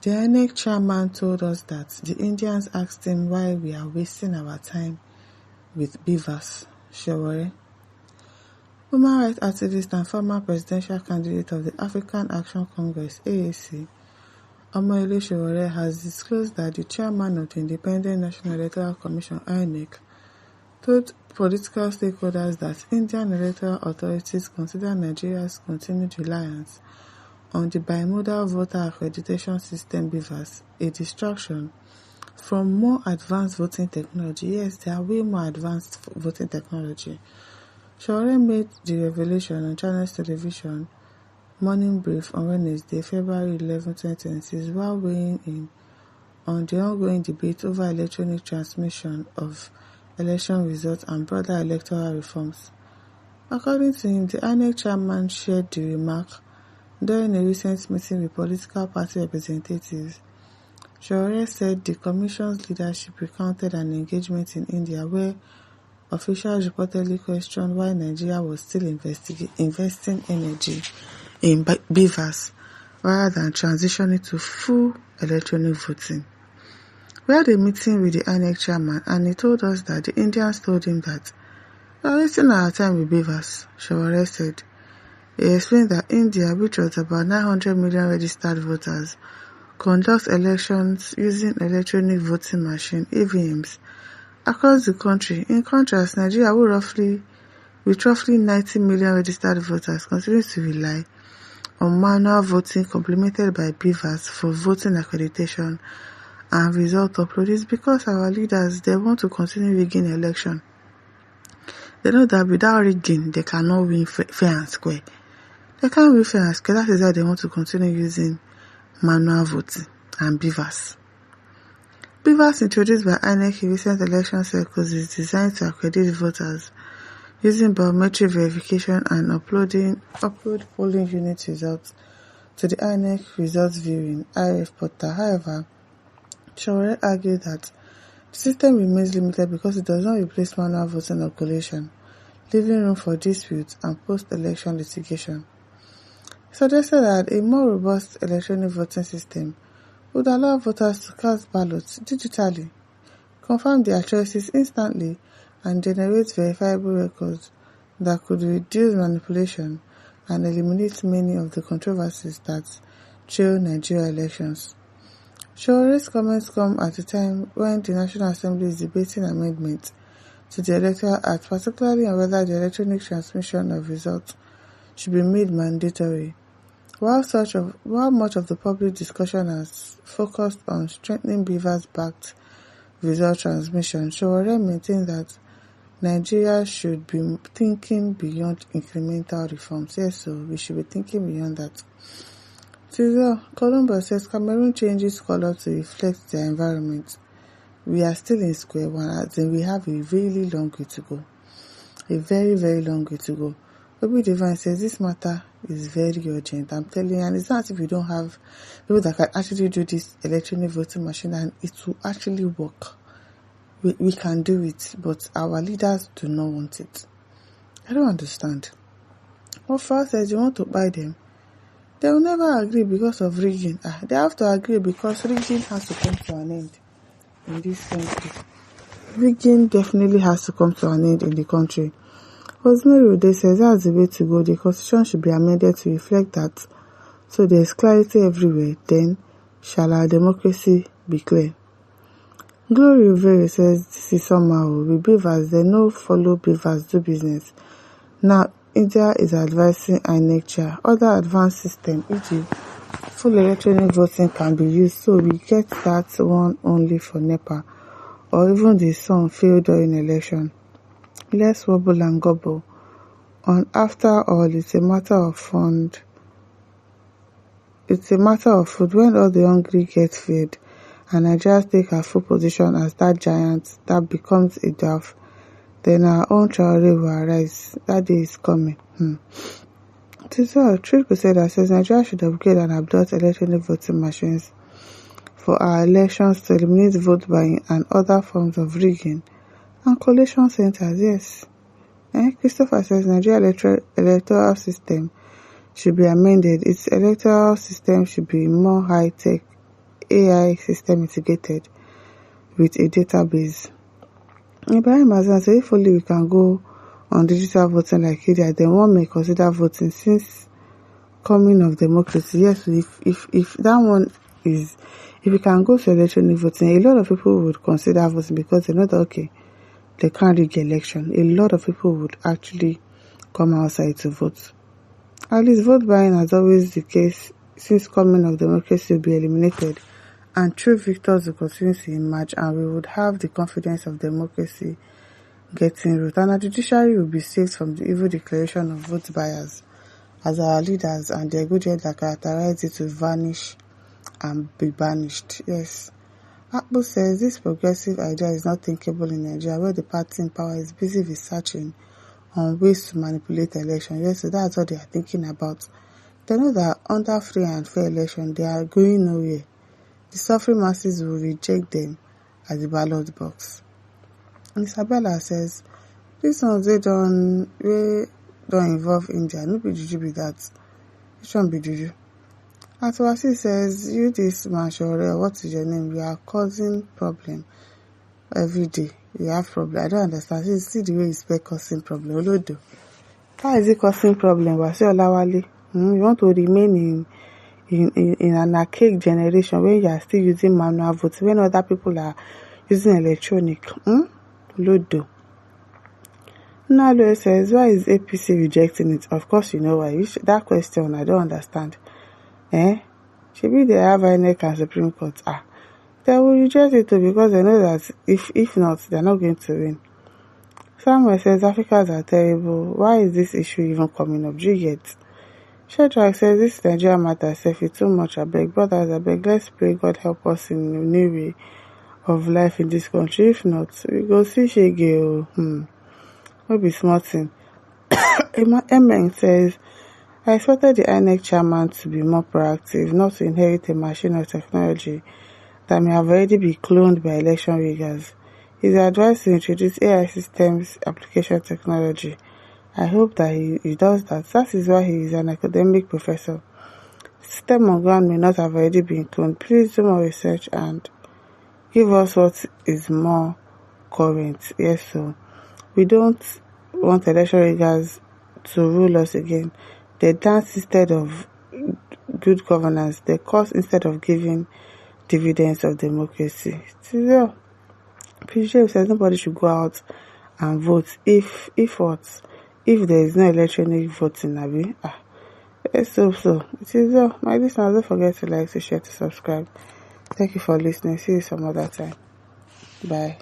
The Inec chairman told us that the Indians asked him why we are wasting our time with Bvas, Sowore. Human rights activist and former presidential candidate of the African Action Congress (AAC), Omoyele Sowore, has disclosed that the chairman of the Independent National Electoral Commission (Inec) told political stakeholders that Indian electoral authorities consider Nigeria's continued reliance on the bimodal voter accreditation system Bvas a distraction from more advanced voting technology. Yes, they are way more advanced voting technology. Sowore made the revelation on Channels Television Morning Brief on Wednesday, February 11, 2026, while weighing in on the ongoing debate over electronic transmission of election results and broader electoral reforms. According to him, the INEC chairman shared the remark during a recent meeting with political party representatives. Sowore said the commission's leadership recounted an engagement in India where officials reportedly questioned why Nigeria was still investing energy in Bvas rather than transitioning to full electronic voting. We had a meeting with the INEC chairman and he told us that the Indians told him that we are wasting our time with Bvas, Sowore said. He explained that India, which was about 900 million registered voters, conducts elections using electronic voting machine (EVMs) across the country. In contrast, Nigeria, with roughly 90 million registered voters, continues to rely on manual voting complemented by Bvas for voting accreditation and result upload. Is because our leaders, they want to continue rigging election. They know that without rigging, they cannot win fair and square. They can't win fair and square. That is why they want to continue using manual voting and Bvas. Bvas, introduced by INEC in recent election cycles, is designed to accredit voters using biometric verification and upload polling unit results to the INEC results viewing (IRF) portal. However, Sowore argued that the system remains limited because it does not replace manual voting or collation, leaving room for disputes and post-election litigation. He suggested that a more robust electronic voting system would allow voters to cast ballots digitally, confirm their choices instantly, and generate verifiable records that could reduce manipulation and eliminate many of the controversies that trail Nigeria elections. Sowore's comments come at a time when the National Assembly is debating amendments to the Electoral Act, particularly on whether the electronic transmission of results should be made mandatory. While much of the public discussion has focused on strengthening Bvas-backed result transmission, Sowore maintained that Nigeria should be thinking beyond incremental reforms. Yes, so we should be thinking beyond that. Columbus says Cameroon changes color to reflect their environment. We are still in square one, as in we have a really long way to go. A very, very long way to go. Obi Divine says this matter is very urgent. I'm telling you, and it's not as if we don't have people that can actually do this electronic voting machine and it will actually work. We can do it, but our leaders do not want it. I don't understand. What first says you want to buy them? They will never agree because of rigging. They have to agree because rigging has to come to an end in this country. Rigging definitely has to come to an end in the country. Rosemary Ude says that's the way to go. The constitution should be amended to reflect that, so there is clarity everywhere. Then shall our democracy be clear. Glory Rivera says this is somehow with Bvas, they no follow Bvas do business. Now India is advising INEC chair other advanced system, e.g. full electronic voting can be used, so we get that one only for NEPA or even the sun fail during election. Let's wobble and gobble. On after all, it's a matter of fund. It's a matter of food. When all the hungry get fed and Nigeria take a full position as that giant that becomes a dwarf, then our own Sowore will arise. That day is coming. Truth Crusader says Nigeria should upgrade and adopt electronic voting machines for our elections to eliminate vote buying and other forms of rigging and collation centers. Yes. Christopher says Nigeria electoral system should be amended. Its electoral system should be more high-tech AI system integrated with a database. Ibrahim Hassan said if only we can go on digital voting like India, then one may consider voting since coming of democracy. Yes, if that one is, if we can go to electronic voting, a lot of people would consider voting because they know that, okay, they can't rig election. A lot of people would actually come outside to vote. At least vote buying has always the case since coming of democracy will be eliminated and true victors will continue to emerge, and we would have the confidence of democracy getting root, and our judiciary will be saved from the evil declaration of vote buyers as our leaders and their good head that characterize it will vanish and be banished. Yes. Akpu says this progressive idea is not thinkable in Nigeria, where the party in power is busy researching on ways to manipulate elections. Yes, so that's what they are thinking about. They know that under free and fair election, they are going nowhere. The suffering masses will reject them at the ballot box. Isabella says, this ones they don't involve India. No be juju be that. Which one be juju? Atwasi says, you this man Sowore, what is your name? You are causing problem every day. You have problem. I don't understand. See the way you spell causing problem. Olodo. How is it causing problem? Wasi Olawale. You want to remain in an archaic generation when you are still using manual votes, when other people are using electronic. Lodo. Nalo says, why is APC rejecting it? Of course you know why. That question I don't understand. Maybe they have Inec and Supreme Court. They will reject it too because they know that if not, they're not going to win. Samuel says, Africans are terrible. Why is this issue even coming up? Do you get? Shedrack says, this Nigeria matter, if it's too much, I beg. Brothers, I beg, let's pray God help us in a new way of life in this country. If not, we go see Shege. What be smart thing? Emeng says, I expected the Inec chairman to be more proactive, not to inherit a machine of technology that may have already been cloned by election riggers. He's advised to introduce AI systems application technology. I hope that he does that. That is why he is an academic professor. The system on ground may not have already been cloned. Please do more research and give us what is more current. Yes, so we don't want election riggers to rule us again. They dance instead of good governance. They cost instead of giving dividends of democracy. So, PJ says nobody should go out and vote if what? If there is no electronic voting, Abi. Let's hope so. It is well. My listeners, don't forget to like, to share, to subscribe. Thank you for listening. See you some other time. Bye.